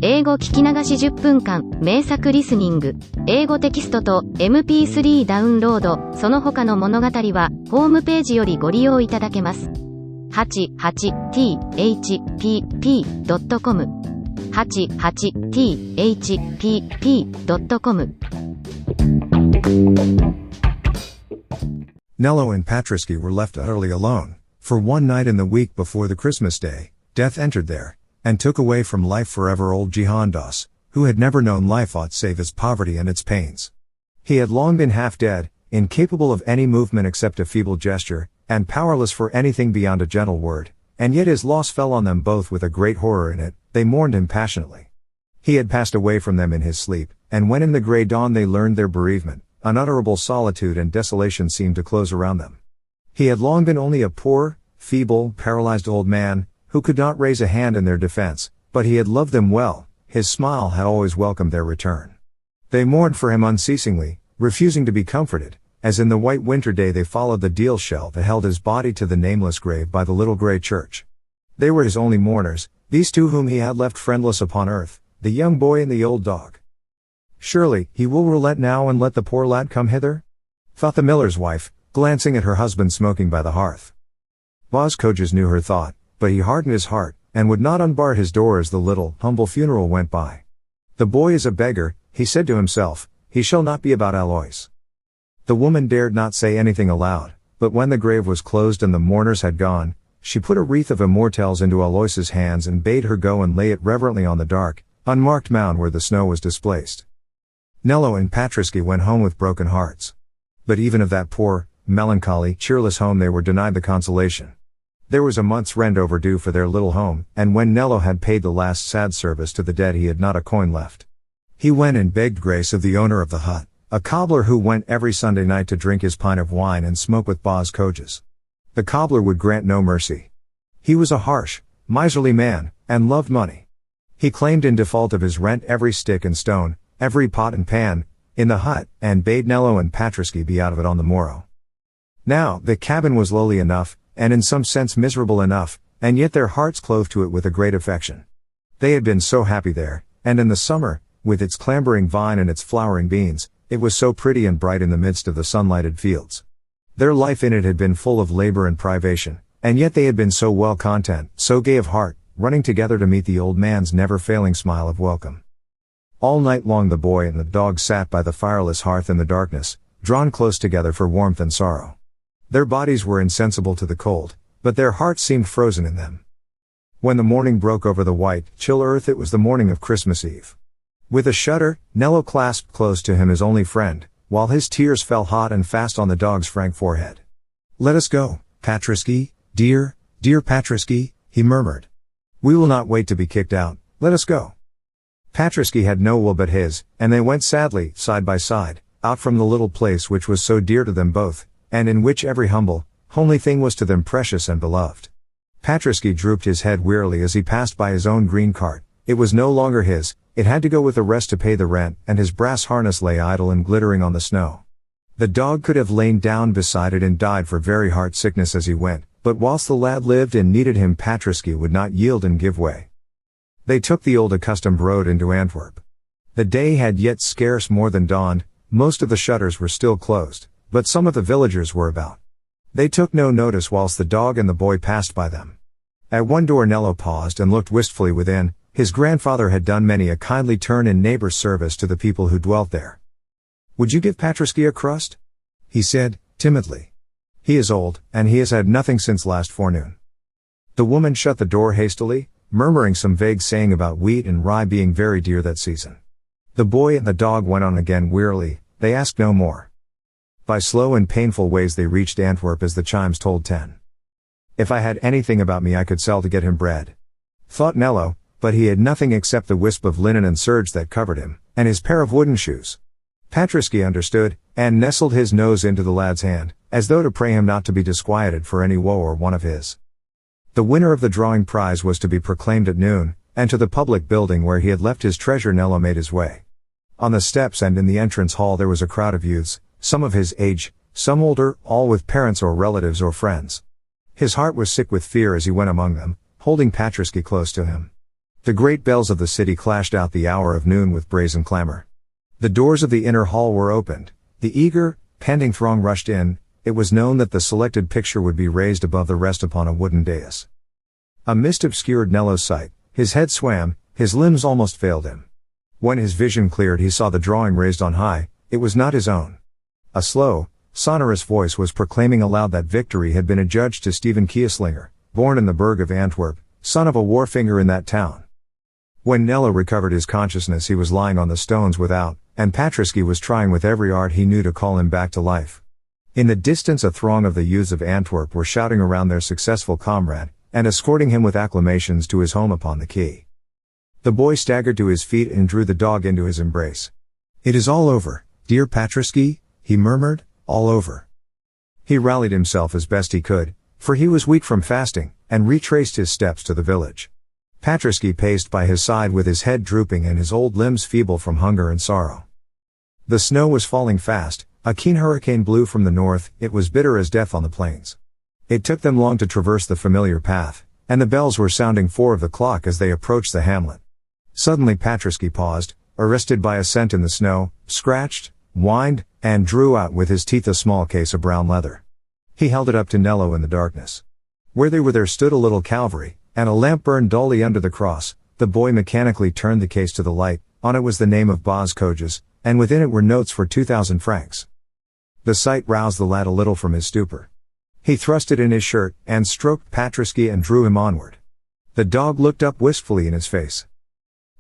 英語聞き流し10分間、名作リスニング、英語テキストと MP3 ダウンロード、その他の物語は、ホームページよりご利用いただけます。88thpp.com 88thpp.com Nello and Patriski were left utterly alone, for one night in the week before the Christmas day, death entered there, and took away from life forever old Jihandas, who had never known life aught save its poverty and its pains. He had long been half dead, incapable of any movement except a feeble gesture, and powerless for anything beyond a gentle word, and yet his loss fell on them both with a great horror in it. They mourned him passionately. He had passed away from them in his sleep, and when in the grey dawn they learned their bereavement, unutterable solitude and desolation seemed to close around them. He had long been only a poor, feeble, paralyzed old man, who could not raise a hand in their defense, but he had loved them well, his smile had always welcomed their return. They mourned for him unceasingly, refusing to be comforted, as in the white winter day they followed the deal shell that held his body to the nameless grave by the little grey church. They were his only mourners, these two whom he had left friendless upon earth, the young boy and the old dog. Surely, he will relent now and let the poor lad come hither? Thought the miller's wife, glancing at her husband smoking by the hearth. Boz Coges knew her thought, but he hardened his heart, and would not unbar his door as the little, humble funeral went by. The boy is a beggar, he said to himself, he shall not be about Alois. The woman dared not say anything aloud, but when the grave was closed and the mourners had gone, she put a wreath of immortelles into Alois's hands and bade her go and lay it reverently on the dark, unmarked mound where the snow was displaced. Nello and Patriski went home with broken hearts. But even of that poor, melancholy, cheerless home they were denied the consolation. There was a month's rent overdue for their little home, and when Nello had paid the last sad service to the dead he had not a coin left. He went and begged grace of the owner of the hut, a cobbler who went every Sunday night to drink his pint of wine and smoke with Boz Coges. The cobbler would grant no mercy. He was a harsh, miserly man, and loved money. He claimed in default of his rent every stick and stone, every pot and pan, in the hut, and bade Nello and Patriski be out of it on the morrow. Now, the cabin was lowly enough, and in some sense miserable enough, and yet their hearts clove to it with a great affection. They had been so happy there, and in the summer, with its clambering vine and its flowering beans, it was so pretty and bright in the midst of the sunlighted fields. Their life in it had been full of labor and privation, and yet they had been so well content, so gay of heart, running together to meet the old man's never-failing smile of welcome. All night long the boy and the dog sat by the fireless hearth in the darkness, drawn close together for warmth and sorrow. Their bodies were insensible to the cold, but their hearts seemed frozen in them. When the morning broke over the white, chill earth it was the morning of Christmas Eve. With a shudder, Nello clasped close to him his only friend, while his tears fell hot and fast on the dog's frank forehead. "Let us go, Patriski, dear, dear Patriski," he murmured. "We will not wait to be kicked out, let us go." Patriski had no will but his, and they went sadly, side by side, out from the little place which was so dear to them both, and in which every humble, homely thing was to them precious and beloved. Patriski drooped his head wearily as he passed by his own green cart. It was no longer his, it had to go with the rest to pay the rent, and his brass harness lay idle and glittering on the snow. The dog could have lain down beside it and died for very heart sickness as he went, but whilst the lad lived and needed him Patriski would not yield and give way. They took the old accustomed road into Antwerp. The day had yet scarce more than dawned, most of the shutters were still closed, but some of the villagers were about. They took no notice whilst the dog and the boy passed by them. At one door Nello paused and looked wistfully within. His grandfather had done many a kindly turn in neighbor's service to the people who dwelt there. "Would you give Patriski a crust?" he said, timidly. "He is old, and he has had nothing since last forenoon." The woman shut the door hastily, murmuring some vague saying about wheat and rye being very dear that season. The boy and the dog went on again wearily, they asked no more. By slow and painful ways they reached Antwerp as the chimes told 10. "If I had anything about me I could sell to get him bread," thought Nello, but he had nothing except the wisp of linen and serge that covered him, and his pair of wooden shoes. Patriski understood, and nestled his nose into the lad's hand, as though to pray him not to be disquieted for any woe or one of his. The winner of the drawing prize was to be proclaimed at noon, and to the public building where he had left his treasure Nello made his way. On the steps and in the entrance hall there was a crowd of youths, some of his age, some older, all with parents or relatives or friends. His heart was sick with fear as he went among them, holding Patriski close to him. The great bells of the city clashed out the hour of noon with brazen clamor. The doors of the inner hall were opened. The eager, panting throng rushed in. It was known that the selected picture would be raised above the rest upon a wooden dais. A mist obscured Nello's sight, his head swam, his limbs almost failed him. When his vision cleared he saw the drawing raised on high. It was not his own. A slow, sonorous voice was proclaiming aloud that victory had been adjudged to Stephen Kieslinger, born in the burg of Antwerp, son of a wharfinger in that town. When Nello recovered his consciousness he was lying on the stones without, and Patriski was trying with every art he knew to call him back to life. In the distance a throng of the youths of Antwerp were shouting around their successful comrade, and escorting him with acclamations to his home upon the quay. The boy staggered to his feet and drew the dog into his embrace. "It is all over, dear Patriski," he murmured, "all over." He rallied himself as best he could, for he was weak from fasting, and retraced his steps to the village. Patriski paced by his side with his head drooping and his old limbs feeble from hunger and sorrow. The snow was falling fast, a keen hurricane blew from the north, it was bitter as death on the plains. It took them long to traverse the familiar path, and the bells were sounding 4 of the clock as they approached the hamlet. Suddenly Patriski paused, arrested by a scent in the snow, scratched, whined, and drew out with his teeth a small case of brown leather. He held it up to Nello in the darkness. Where they were there stood a little Calvary, and a lamp burned dully under the cross. The boy mechanically turned the case to the light. On it was the name of Boz Kojas, and within it were notes for 2,000 francs. The sight roused the lad a little from his stupor. He thrust it in his shirt, and stroked Patriski and drew him onward. The dog looked up wistfully in his face.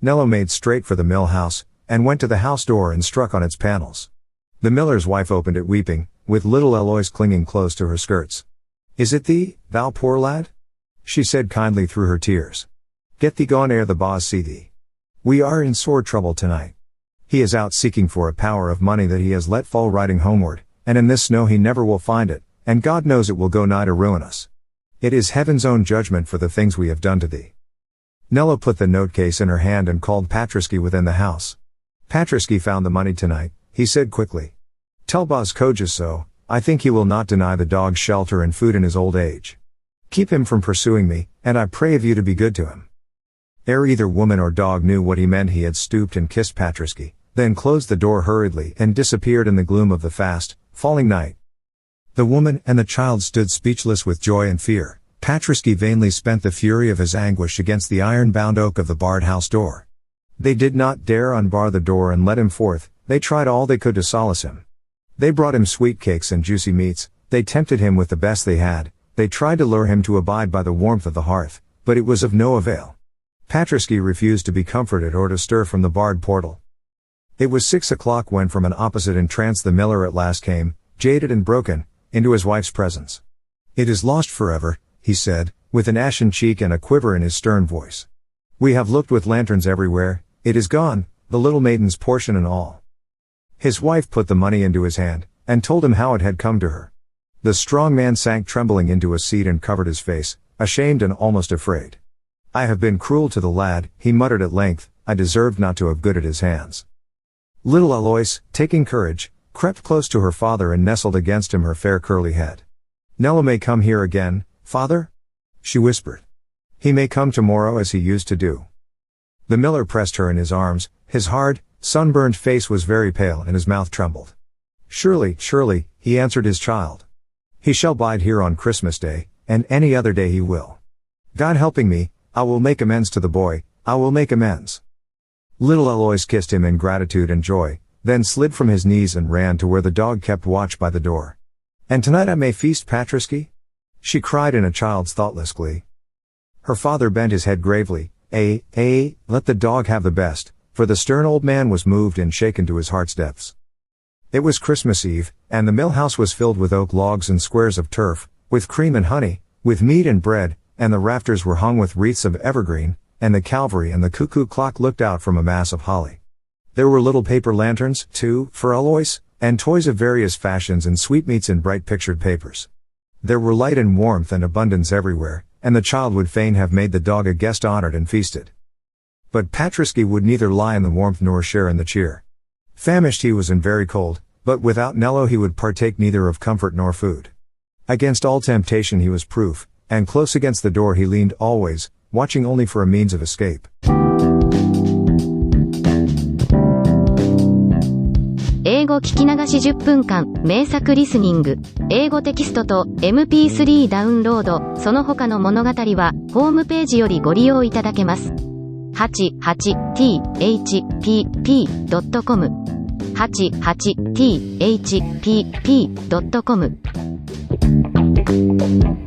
Nello made straight for the mill house, and went to the house door and struck on its panels. The miller's wife opened it weeping, with little Eloise clinging close to her skirts. "Is it thee, thou poor lad?" she said kindly through her tears. "Get thee gone ere the boss see thee. We are in sore trouble tonight. He is out seeking for a power of money that he has let fall riding homeward, and in this snow he never will find it, and God knows it will go nigh to ruin us. It is heaven's own judgment for the things we have done to thee." Nello put the note case in her hand and called Patriski within the house. "Patriski found the money tonight," he said quickly. "Tell Boz Kojas so. I think he will not deny the dog shelter and food in his old age. Keep him from pursuing me, and I pray of you to be good to him." Ere either woman or dog knew what he meant he had stooped and kissed Patriski, then closed the door hurriedly and disappeared in the gloom of the fast, falling night. The woman and the child stood speechless with joy and fear. Patriski vainly spent the fury of his anguish against the iron-bound oak of the barred house door. They did not dare unbar the door and let him forth. They tried all they could to solace him. They brought him sweet cakes and juicy meats, they tempted him with the best they had, they tried to lure him to abide by the warmth of the hearth, but it was of no avail. Patriski refused to be comforted or to stir from the barred portal. It was 6 o'clock when from an opposite entrance the miller at last came, jaded and broken, into his wife's presence. "It is lost forever," he said, with an ashen cheek and a quiver in his stern voice. "We have looked with lanterns everywhere, it is gone, the little maiden's portion and all." His wife put the money into his hand, and told him how it had come to her. The strong man sank trembling into a seat and covered his face, ashamed and almost afraid. "I have been cruel to the lad," he muttered at length, "I deserved not to have good at his hands." Little Eloise, taking courage, crept close to her father and nestled against him her fair curly head. "Nello may come here again, father?" she whispered. "He may come tomorrow as he used to do." The miller pressed her in his arms, his hard, sunburned face was very pale and his mouth trembled. "Surely, surely," he answered his child. "He shall bide here on Christmas Day, and any other day he will. God helping me, I will make amends to the boy, I will make amends." Little Eloise kissed him in gratitude and joy, then slid from his knees and ran to where the dog kept watch by the door. "And tonight I may feast, Patriski?" she cried in a child's thoughtless glee. Her father bent his head gravely. Let the dog have the best," for the stern old man was moved and shaken to his heart's depths. It was Christmas Eve, and the mill house was filled with oak logs and squares of turf, with cream and honey, with meat and bread, and the rafters were hung with wreaths of evergreen, and the Calvary and the cuckoo clock looked out from a mass of holly. There were little paper lanterns, too, for Eloise, and toys of various fashions and sweetmeats in bright pictured papers. There were light and warmth and abundance everywhere, and the child would fain have made the dog a guest honored and feasted. But Patriski would neither lie in the warmth nor share in the cheer. Famished he was and very cold, but without Nello he would partake neither of comfort nor food. Against all temptation he was proof, and close against the door he leaned always, watching only for a means of escape. 語聞き流し10分間、名作リスニング、英語テキストと MP3 ダウンロード、その他の物語は、ホームページよりご利用いただけます。88thpp.com 88thpp.com